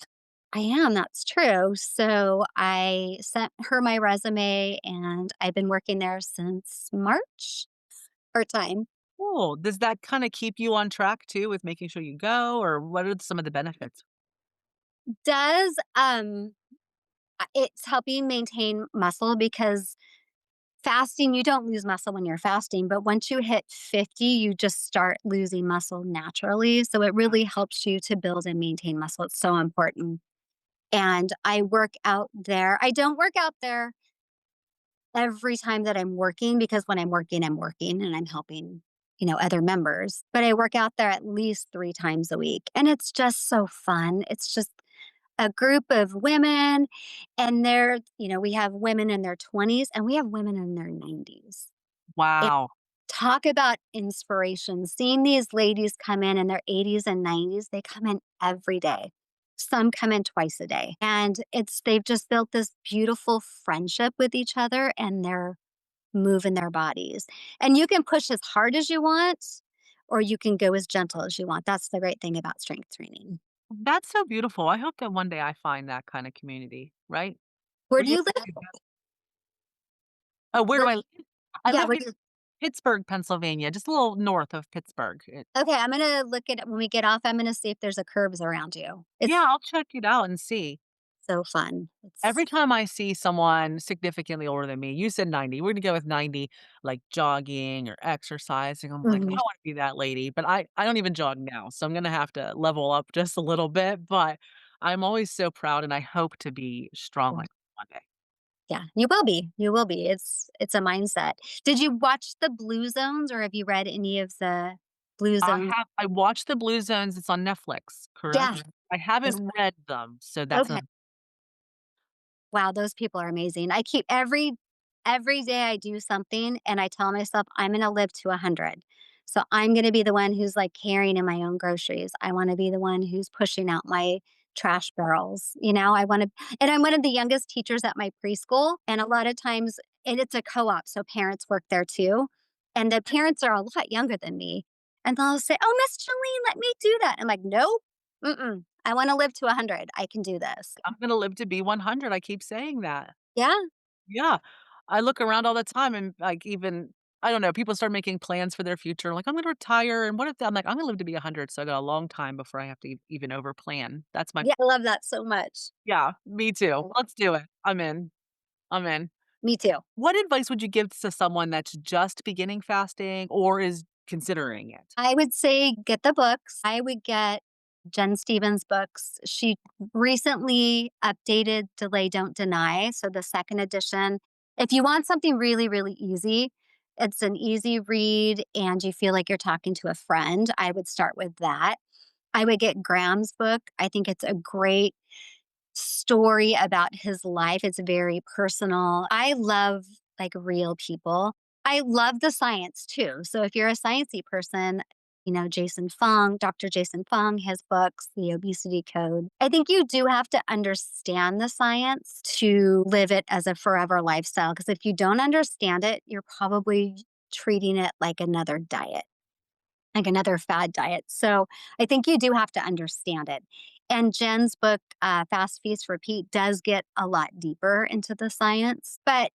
S2: I am, that's true. So I sent her my resume and I've been working there since March, part time.
S1: Cool. Does that kinda keep you on track too with making sure you go, or what are some of the benefits?
S2: Does it's helping maintain muscle because fasting, you don't lose muscle when you're fasting, but once you hit 50, you just start losing muscle naturally. So it really helps you to build and maintain muscle. It's so important. And I work out there. I don't work out there every time that I'm working because when I'm working and I'm helping other members, but I work out there at least 3 times a week. And it's just so fun. It's just a group of women, and we have women in their 20s and we have women in their 90s. And
S1: Wow.
S2: talk about inspiration. Seeing these ladies come in their 80s and 90s, they come in every day. Some come in twice a day. And they've just built this beautiful friendship with each other and they're moving their bodies. And you can push as hard as you want, or you can go as gentle as you want. That's the great thing about strength training.
S1: That's so beautiful. I hope that one day I find that kind of community, right?
S2: Where
S1: Where
S2: do
S1: you
S2: you live?
S1: Oh, where do
S2: Where,
S1: I live? I
S2: yeah,
S1: live
S2: where
S1: in
S2: do you,
S1: Pittsburgh, Pennsylvania, just a little north of Pittsburgh.
S2: okay, I'm gonna look at it when we get off. I'm gonna see if there's a curbs around you.
S1: Yeah,
S2: It's
S1: I'll check it out and see.
S2: so fun.
S1: Every time I see someone significantly older than me, you said 90, we're gonna go with 90, like jogging or exercising. I'm like, I
S2: Mhm.
S1: don't wanna be that lady, but I don't even jog now, so I'm gonna have to level up just a little bit, but I'm always so proud and I hope to be strong like one day.
S2: Yeah, you will be. You will be. It's a mindset. Did you watch the Blue Zones or have you read any of the Blue Zones?
S1: I watched the Blue Zones, it's on Netflix, correct?
S2: Yeah.
S1: I
S2: Those-
S1: haven't read them, so that's
S2: Okay.
S1: a
S2: Wow, those people are amazing. I keep every day I do something and I tell myself I'm going to live to 100. So I'm going to be the one who's like carrying in my own groceries. I want to be the one who's pushing out my trash barrels. I want to and I'm one of the youngest teachers at my preschool and a lot of times and it's a co-op so parents work there too. And the parents are a lot younger than me. And they'll say, "Oh, Miss Jolene, let me do that." I'm like, "Nope. Mm-mm. I want to live to 100. I can do this."
S1: I'm gonna live to be 100, I keep saying that.
S2: Yeah.
S1: Yeah. I look around all the time and, like, even I don't know, people start making plans for their future, like, "I'm gonna retire, and what if" I'm like, "I'm gonna live to be 100, so I got a long time before I have to even overplan." That's my
S2: Yeah, I love that so much.
S1: Yeah, me too. Let's do it. I'm in. I'm in.
S2: Me too.
S1: What advice would you give to someone that's just beginning fasting or is considering it?
S2: I would say get the books. I would get Jen Stevens' books. She recently updated Delay Don't Deny, so the second edition. If you want something really, really easy, it's an easy read and you feel like you're talking to a friend, I would start with that. I would get Graham's book. I think it's a great story about his life. It's very personal. I love like real people. I love the science too. So if you're a sciencey person, Jason Fung, Dr. Jason Fung, his books, The Obesity Code. I think you do have to understand the science to live it as a forever lifestyle. Because if you don't understand it, you're probably treating it like another fad diet. So I think you do have to understand it. And Jen's book, Fast Feast Repeat, does get a lot deeper into the science, but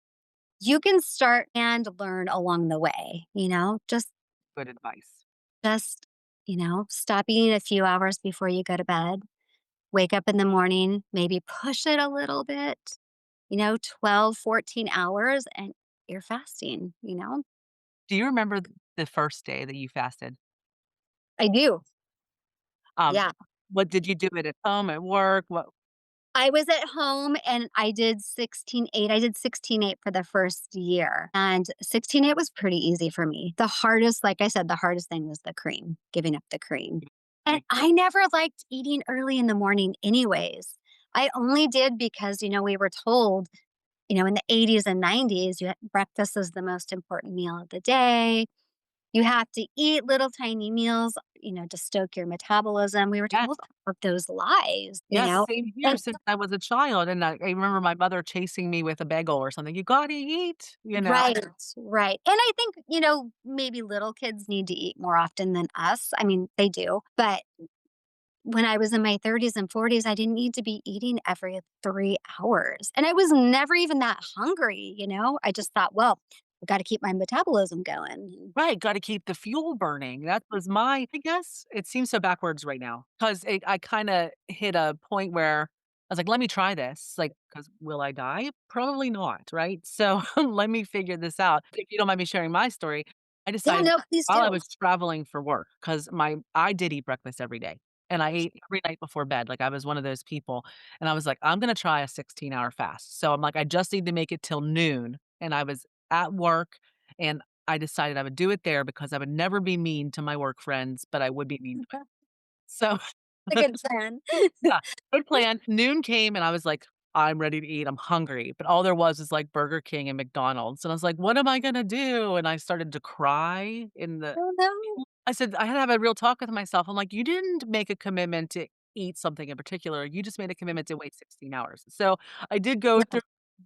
S2: you can start and learn along the way,
S1: Good advice.
S2: stop eating a few hours before you go to bed, wake up in the morning, maybe push it a little bit, 12, 14 hours, and you're fasting.
S1: Do you remember the first day that you fasted?
S2: I do.
S1: Um,
S2: Yeah.
S1: what did you do it at home, at work? What
S2: I was at home and I did 16/8. I did 16/8 for the first year, and 16/8 was pretty easy for me. The hardest, like I said, the hardest thing was the cream, giving up the cream. And I never liked eating early in the morning anyways. I only did because, we were told, in the 80s and 90s, breakfast is the most important meal of the day. You have to eat little tiny meals, to stoke your metabolism. We were
S1: Yes.
S2: told all of those lies,
S1: Yes, same here
S2: and
S1: since I was a child, and I remember my mother chasing me with a bagel or something, "You gotta eat," you know?
S2: right, right. And I think, maybe little kids need to eat more often than us. I mean, they do. But when I was in my 30s and 40s, I didn't need to be eating every 3 hours. And I was never even that hungry. I just thought, well, I got to keep my metabolism going.
S1: Right, gotta keep the fuel burning. That was my I guess it seems so backwards right now 'cause I kinda hit a point where I was like, "Let me try this," like, 'cause will I die? Probably not, right? So, let me figure this out. If you don't mind me sharing my story, I
S2: Yeah,
S1: decided
S2: no, please
S1: while I
S2: do.
S1: was traveling for work 'cause I did eat breakfast every day, and I ate every night before bed, like, I was one of those people, and I was like, "I'm gonna try a 16-hour fast." So, I'm like, "I just need to make it till noon," and I was at work, and I decided I would do it there because I would never be mean to my work friends, but I would be mean to my so
S2: A good plan.
S1: yeah, good plan. Noon came and I was like, "I'm ready to eat, I'm hungry," but all there was like Burger King and McDonald's, and I was like, "What am I gonna do?" And I started to cry in the
S2: Oh, no.
S1: I said I had to have a real talk with myself. I'm like, "You didn't make a commitment to eat something in particular, you just made a commitment to wait 16 hours." So, I did go
S2: Yeah,
S1: through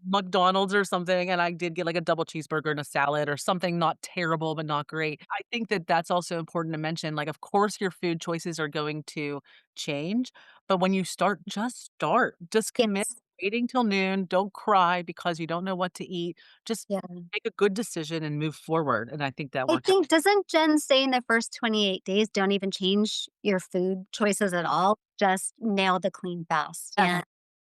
S1: McDonald's or something, and I did get, like, a double cheeseburger and a salad or something not terrible, but not great. I think that that's also important to mention, like, of course, your food choices are going to change, but when you start, just start. Just commit,
S2: yes.
S1: waiting till noon, don't cry because you don't know what to eat. Just
S2: Yeah.
S1: make a good decision and move forward, and I think that
S2: I
S1: works.
S2: think doesn't Jen say in the first 28 days, don't even change your food choices at all, just nail the clean fast,
S1: Yes.
S2: and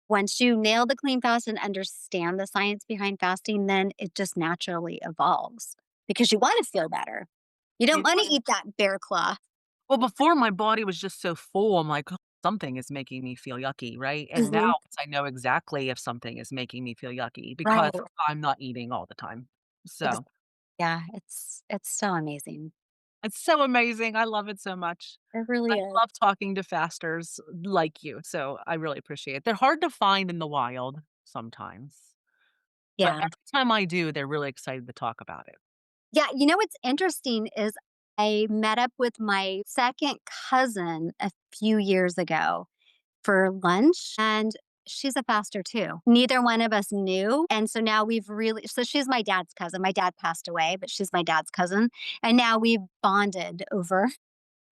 S2: once you nail the clean fast and understand the science behind fasting, then it just naturally evolves because you wanna feel better. You don't wanna eat that bear claw.
S1: Well, before my body was just so full, I'm like, "Oh, something is making me feel yucky," right? And now
S2: Mhm.
S1: I know exactly if something is making me feel yucky because
S2: Right.
S1: I'm not eating all the time.
S2: Ex
S1: So,
S2: Yeah, it's so amazing.
S1: it's so amazing, I love it so much.
S2: It
S1: I
S2: really is.
S1: love talking to fasters like you, so I really appreciate it. They're hard to find in the wild sometimes, but
S2: Yeah.
S1: every time I do, they're really excited to talk about it.
S2: Yeah, you know what's interesting is I met up with my second cousin a few years ago for lunch, and she's a faster too. Neither one of us knew, and so now we've really so she's my dad's cousin. My dad passed away, but she's my dad's cousin, and now we've bonded over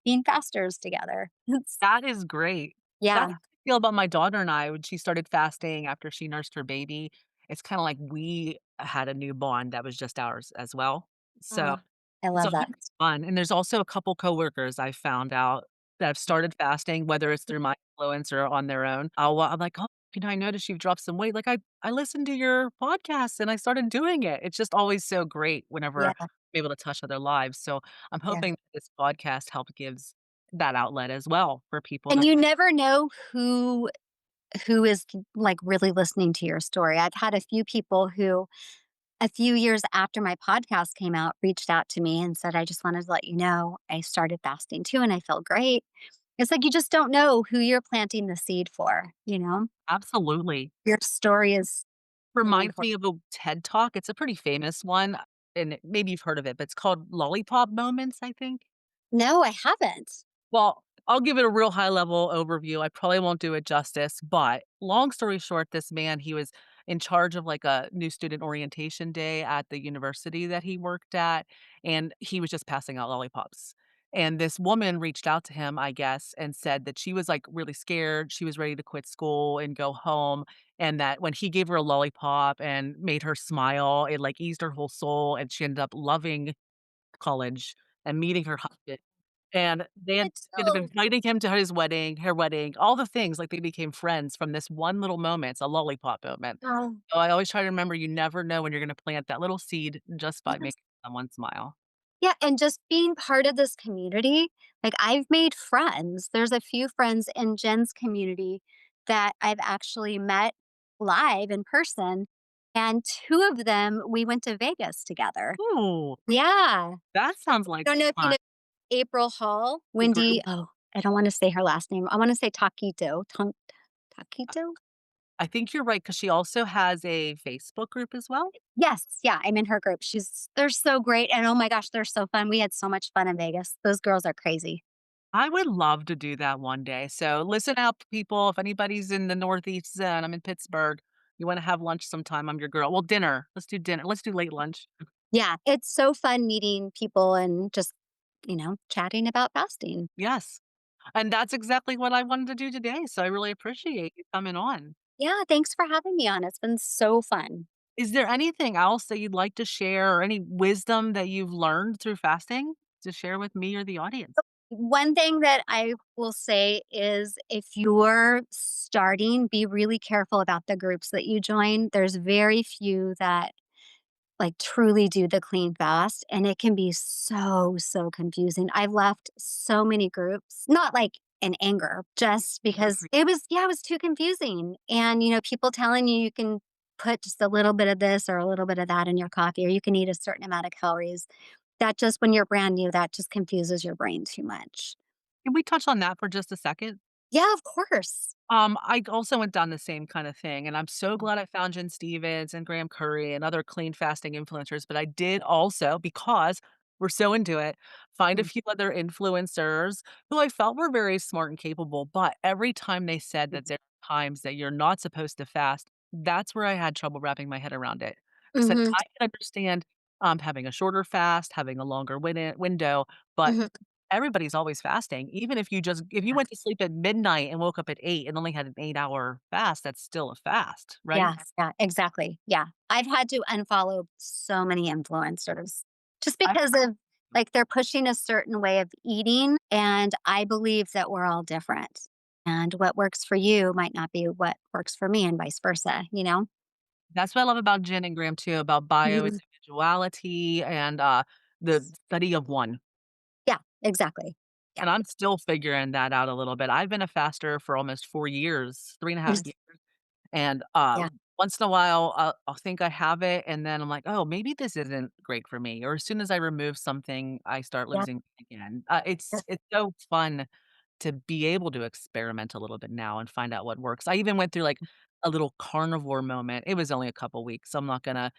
S2: being fasters together. It's
S1: That is great. That's
S2: yeah.
S1: how I feel about my daughter and I when she started fasting after she nursed her baby. It's kinda like we had a new bond that was just ours as well. So,
S2: Oh, I
S1: it's
S2: love that.
S1: always fun, and there's also a couple coworkers I found out that have started fasting, whether it's through my influence or on their own. I'm like, "Oh, I noticed you've dropped some weight." Like, I listened to your podcast and I started doing it." It's just always so great whenever
S2: Yeah,
S1: I'm able to touch other lives. So, I'm
S2: yeah.
S1: hoping that this podcast help gives that outlet as well for people
S2: And
S1: to
S2: you never know who is, like, really listening to your story. I've had a few people who, a few years after my podcast came out, reached out to me and said, "I just wanted to let you know I started fasting too, and I feel great." It's like you just don't know who you're planting the seed for, you know?
S1: absolutely.
S2: Your story is really
S1: Reminds
S2: important.
S1: me of a TED Talk. It's a pretty famous one, and maybe you've heard of it, but it's called Lollipop Moments, I think.
S2: No, I haven't.
S1: Well, I'll give it a real high level overview. I probably won't do it justice, but long story short, this man, he was in charge of like a new student orientation day at the university that he worked at, and he was just passing out lollipops. And this woman reached out to him, I guess, and said that she was like really scared. She was ready to quit school and go home. And that when he gave her a lollipop and made her smile, it like eased her whole soul. And she ended up loving college and meeting her husband and they
S2: It's
S1: ended up
S2: so
S1: inviting him to his wedding, her wedding, all the things, like, they became friends from this one little moment, it's a lollipop moment.
S2: oh,
S1: So I always try to remember you never know when you're gonna plant that little seed just by
S2: yes.
S1: making someone smile.
S2: Yeah, and just being part of this community, like, I've made friends. There's a few friends in Jen's community that I've actually met live in person, and 2 of them, we went to Vegas together.
S1: Ooh,
S2: Yeah.
S1: that sounds like
S2: I don't know if you
S1: fun.
S2: know April Hall,
S1: The group?
S2: Wendy I don't wanna say her last name. I wanna say Taquito, Taquito?
S1: I think you're right because she also has a Facebook group as well?
S2: Yes, yeah, I'm in her group. They're so great, and oh my gosh, they're so fun. We had so much fun in Vegas. Those girls are crazy.
S1: I would love to do that one day, so listen out, people, if anybody's in the Northeast Zone, I'm in Pittsburgh, you wanna have lunch sometime, I'm your girl well, dinner, let's do dinner, let's do late lunch.
S2: Yeah, it's so fun meeting people and just, chatting about fasting.
S1: Yes. And that's exactly what I wanted to do today, so I really appreciate you coming on.
S2: Yeah, thanks for having me on. It's been so fun.
S1: Is there anything else that you'd like to share or any wisdom that you've learned through fasting to share with me or the audience?
S2: One thing that I will say is if you're starting, be really careful about the groups that you join. There's very few that like truly do the clean fast and it can be so so confusing. I've left so many groups, not like in anger, just
S1: Good
S2: because
S1: for you.
S2: it was too confusing and people telling you you can put just a little bit of this or a little bit of that in your coffee, or you can eat a certain amount of calories. That just when you're brand new, that just confuses your brain too much.
S1: Can we touch on that for just a second?
S2: Yeah, of course.
S1: I also went down the same kind of thing, and I'm so glad I found Jen Stevens and Graham Curry and other clean fasting influencers, but I did also, because we're so into it, find a
S2: Mm,
S1: few other influencers who I felt were very smart and capable, but every time they said that there are times that you're not supposed to fast, that's where I had trouble wrapping my head around it. I said,
S2: mhm,
S1: I can understand, having a shorter fast, having a longer window, but
S2: mhm.
S1: everybody's always fasting. Even if you went to sleep at midnight and woke up at 8 and only had an 8-hour fast, that's still a fast, right?
S2: Yes, yeah, exactly. Yeah. I've had to unfollow so many influencers just
S1: I
S2: because of like they're pushing a certain way of eating. And I believe that we're all different. And what works for you might not be what works for me, and vice versa, you know?
S1: That's what I love about Jen and Graham too, about
S2: Mhm.
S1: bioindividuality and, the study of one.
S2: Yeah, exactly. Yeah.
S1: And I'm still figuring that out a little bit. I've been a faster for almost 4 years, 3.5
S2: Mhm.
S1: years. And,
S2: Yeah.
S1: once in a while, I'll think I have it, and then I'm like, "Oh, maybe this isn't great for me." Or as soon as I remove something, I start
S2: Yeah.
S1: losing weight again.
S2: Yeah.
S1: It's so fun to be able to experiment a little bit now and find out what works. I even went through, like, a little carnivore moment. It was only a couple weeks, so I'm not gonna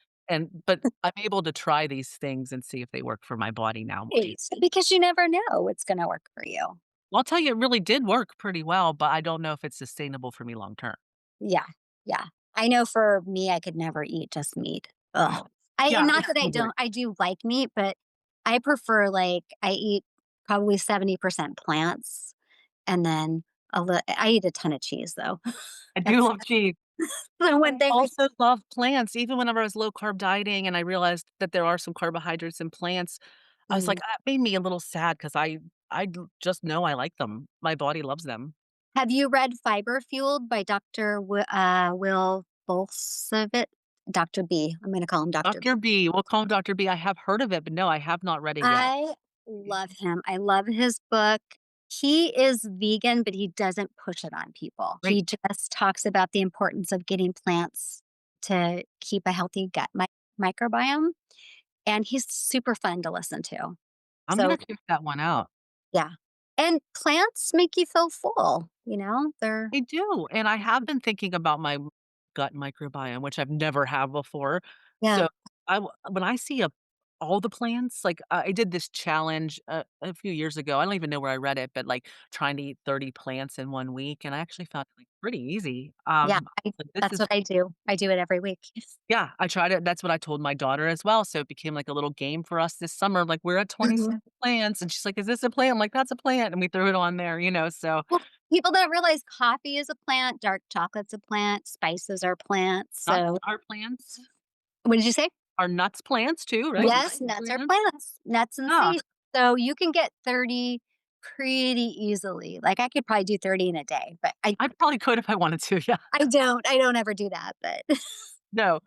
S1: but I'm able to try these things and see if they work for my body now more easily.
S2: Right. Because you never know what's going to work for you.
S1: Well, I'll tell you, it really did work pretty well, but I don't know if it's sustainable for me long term.
S2: Yeah, yeah. I know for me, I could never eat just meat. Ugh. And
S1: Yeah,
S2: not
S1: it's
S2: that
S1: so good.
S2: I do like meat, but I prefer like I eat probably 70% plants and then I eat a ton of cheese though.
S1: I do
S2: That's
S1: love cheese.
S2: the
S1: I
S2: one thing.
S1: also love plants. Even whenever I was low carb dieting and I realized that there are some carbohydrates in plants, I was like,
S2: Mm.
S1: that made me a little sad because just know I like them. My body loves them.
S2: Have you read Fiber Fueled by Will Bolsevit? Dr. B. I'm going to call him Dr.
S1: Dr.
S2: B.
S1: B, we'll call him Dr. B. I have heard of it, but no, I have not read it yet.
S2: I love him. I love his book. He is vegan, but he doesn't push it on people.
S1: Great.
S2: He just talks about the importance of getting plants to keep a healthy gut microbiome. And he's super fun to listen to.
S1: I'm gonna
S2: So,
S1: check that one out.
S2: yeah. And plants make you feel full, they're,
S1: I do, and I have been thinking about my gut microbiome, which I've never had before.
S2: yeah,
S1: So, when I see all the plants, like, I did this challenge a few years ago. I don't even know where I read it, but, like, trying to eat 30 plants in 1 week, and I actually found it, like, pretty easy.
S2: yeah.
S1: Like, this
S2: That's
S1: is
S2: what I do. I do it every week.
S1: yeah, I tried it. That's what I told my daughter as well, so it became like a little game for us this summer, like, "We're at 27
S2: Mhm.
S1: plants," and she's like, "Is this a plant?" I'm like, "That's a plant," and we threw it on there, so
S2: Well, people don't realize coffee is a plant, dark chocolate's a plant, spices are plants.
S1: nuts
S2: So,
S1: are plants.
S2: what did you say?
S1: Are nuts plants too, right?
S2: Yes, nuts are
S1: Plants?
S2: plants, nuts and
S1: Yeah,
S2: seeds. So you can get 30 pretty easily. Like I could probably do 30 in a day, but
S1: I probably could if I wanted to, yeah.
S2: I don't ever do that, but
S1: No,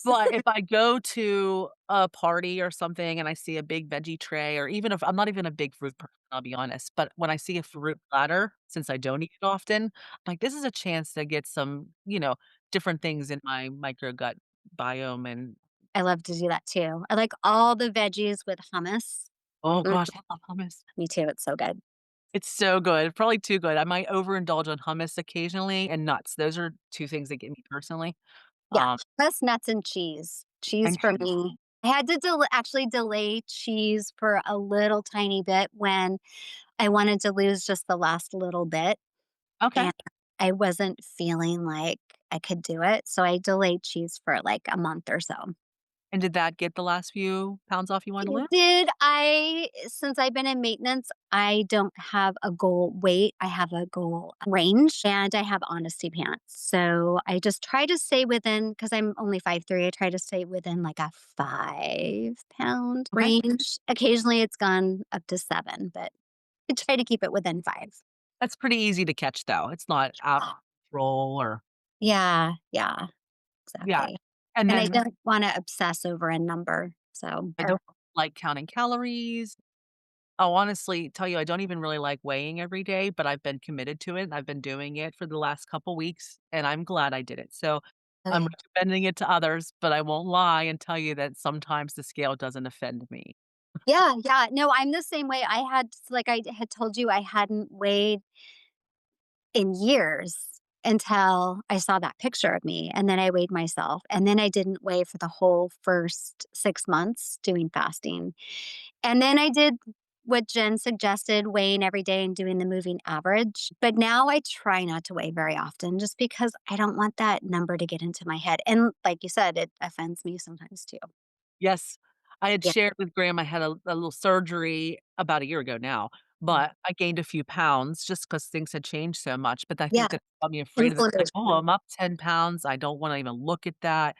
S1: but if I go to a party or something and I see a big veggie tray, or even if I'm not even a big fruit person, I'll be honest, but when I see a fruit platter, since I don't eat it often, I'm like, this is a chance to get some, different things in my micro gut biome and
S2: I love to do that too. I like all the veggies with hummus.
S1: oh
S2: Mm,
S1: gosh, I love hummus.
S2: me too, it's so good.
S1: It's so good, probably too good. I might overindulge on hummus occasionally and nuts. Those are 2 things that get me personally.
S2: Yeah,
S1: Um,
S2: plus nuts and cheese. Cheese
S1: and
S2: for
S1: cheese.
S2: me. I had to actually delay cheese for a little tiny bit when I wanted to lose just the last little bit,
S1: Okay.
S2: and I wasn't feeling like I could do it, so I delayed cheese for, like, a month or so.
S1: And did that get the last few pounds off you wanted to lose?
S2: Since I've been in maintenance, I don't have a goal weight, I have a goal range, and I have honesty pants. So I just try to stay within, because 'cause I'm only 5'3", I try to stay within, like, a 5-pound
S1: Okay.
S2: range. Occasionally, it's gone up to 7, but I try to keep it within 5.
S1: That's pretty easy to catch though. It's not out of control or
S2: Yeah, yeah,
S1: yeah.
S2: exactly.
S1: And
S2: And I
S1: then
S2: don't wanna obsess over a number, so
S1: I don't like counting calories. I'll honestly tell you, I don't even really like weighing every day, but I've been committed to it. I've been doing it for the last couple weeks, and I'm glad I did it. So I'm
S2: Okay.
S1: recommending it to others, but I won't lie and tell you that sometimes the scale doesn't offend me.
S2: Yeah, yeah. No, I'm the same way. I had like I had told you I hadn't weighed in years until I saw that picture of me, and then I weighed myself, and then I didn't weigh for the whole first 6 months doing fasting. And then I did what Jen suggested, weighing every day and doing the moving average. But now I try not to weigh very often just because I don't want that number to get into my head. And like you said, it offends me sometimes too.
S1: Yes. I had
S2: Yeah.
S1: shared with Graham I had a little surgery about a year ago now,
S2: Mm.
S1: but I gained a few pounds just because things had changed so much, but I
S2: Yeah.
S1: think that got me afraid of it. Like, "Oh,
S2: Inflammation.
S1: I'm up 10 pounds. I don't wanna even look at that."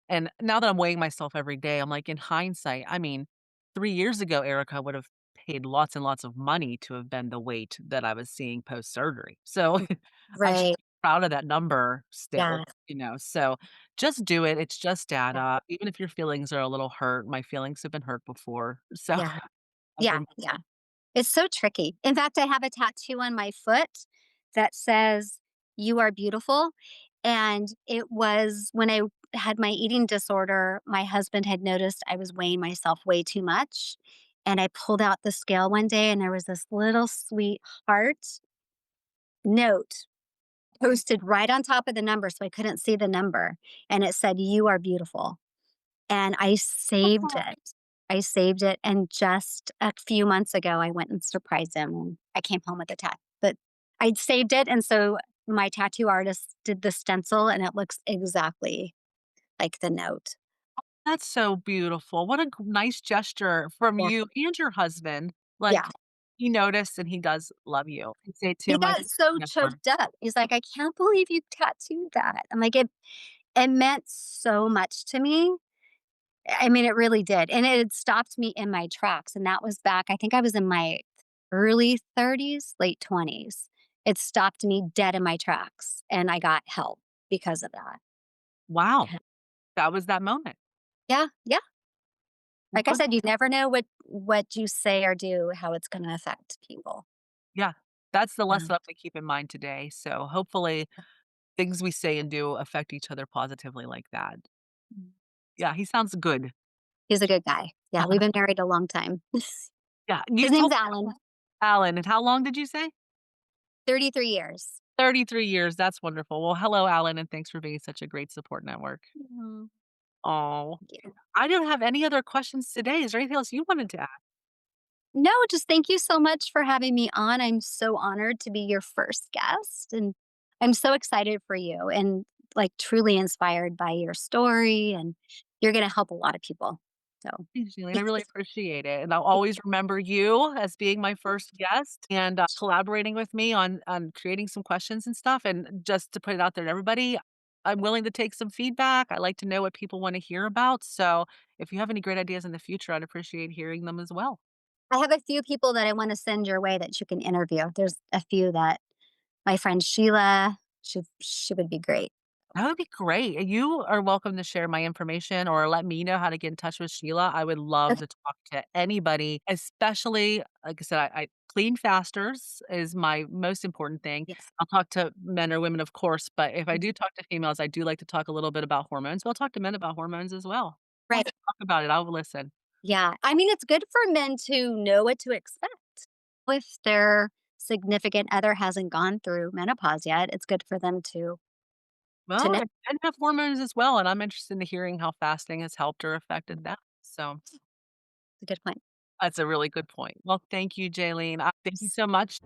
S1: And now that I'm weighing myself every day, I'm like, in hindsight, I mean, 3 years ago, Erica would have paid lots and lots of money to have been the weight that I was seeing post-surgery. So, I should
S2: Right.
S1: be proud of that number still,
S2: Yeah.
S1: so just do it. It's just
S2: Yeah.
S1: data. Even if your feelings are a little hurt, my feelings have been hurt before. So,
S2: Yeah.
S1: I've
S2: Yeah.
S1: been
S2: Yeah. It's so tricky. In fact, I have a tattoo on my foot that says, "You are beautiful." And it was when I had my eating disorder, my husband had noticed I was weighing myself way too much. And I pulled out the scale one day and there was this little sweet heart note posted right on top of the number. So I couldn't see the number. And it said, "You are beautiful." And I saved it. I saved it, and just a few months ago, I went and surprised him, and I came home with a but I'd saved it, and so my tattoo artist did the stencil, and it looks exactly like the note.
S1: That's so beautiful. What a nice gesture from
S2: Yeah.
S1: you and your husband. Like,
S2: Yeah.
S1: he noticed and he does love you. I say to
S2: He
S1: him, I
S2: got so
S1: never.
S2: choked up. He's like, "I can't believe you tattooed that." I'm like, it meant so much to me. I mean, it really did, and it had stopped me in my tracks, and that was back I think I was in my early 30s, late 20s. It stopped me dead in my tracks, and I got help because of that.
S1: Wow,
S2: Yeah.
S1: that was that moment.
S2: Yeah, yeah. Like I
S1: Good.
S2: said, you never know what you say or do, how it's gonna affect people.
S1: Yeah, that's the
S2: Yeah.
S1: lesson I'm gonna keep in mind today. So hopefully things we say and do affect each other positively like that.
S2: Mm.
S1: Yeah, he sounds good.
S2: He's a good guy. Yeah, we've been married a long time.
S1: Yeah, and you
S2: His
S1: told
S2: name's Alan,
S1: Alan, and how long did you say?
S2: 33 years.
S1: 33 years, that's wonderful. Well, hello, Alan, and thanks for being such a great support network.
S2: Mhm.
S1: Oh,
S2: Thank you.
S1: I don't have any other questions today. Is there anything else you wanted to add?
S2: No, just thank you so much for having me on. I'm so honored to be your first guest, and I'm so excited for you and, like, truly inspired by your story, and you're gonna help a lot of people. So,
S1: Thanks, Julie, I really appreciate it, and I'll always remember you as being my first guest and, collaborating with me on creating some questions and stuff, and just to put it out there to everybody, I'm willing to take some feedback. I like to know what people wanna hear about, so if you have any great ideas in the future, I'd appreciate hearing them as well.
S2: I have a few people that I wanna send your way that you can interview. There's a few that my friend Sheila, she would be great.
S1: That would be great, and you are welcome to share my information or let me know how to get in touch with Sheila. I would love
S2: Okay.
S1: to talk to anybody, especially, like I said, I clean fasters is my most important thing.
S2: Yes.
S1: I'll talk to men or women, of course, but if I
S2: Mhm.
S1: do talk to females, I do like to talk a little bit about hormones. So I'll talk to men about hormones as well. Wants
S2: Right.
S1: to talk about it, I'll listen.
S2: Yeah. I mean, it's good for men to know what to expect. If their significant other hasn't gone through menopause yet, it's good for them to
S1: Well,
S2: know.
S1: and men have hormones as well, and I'm interested in hearing how fasting has helped or affected them. So
S2: A good point.
S1: that's a really good point. Well, thank you, Jaylene. Thank you so much.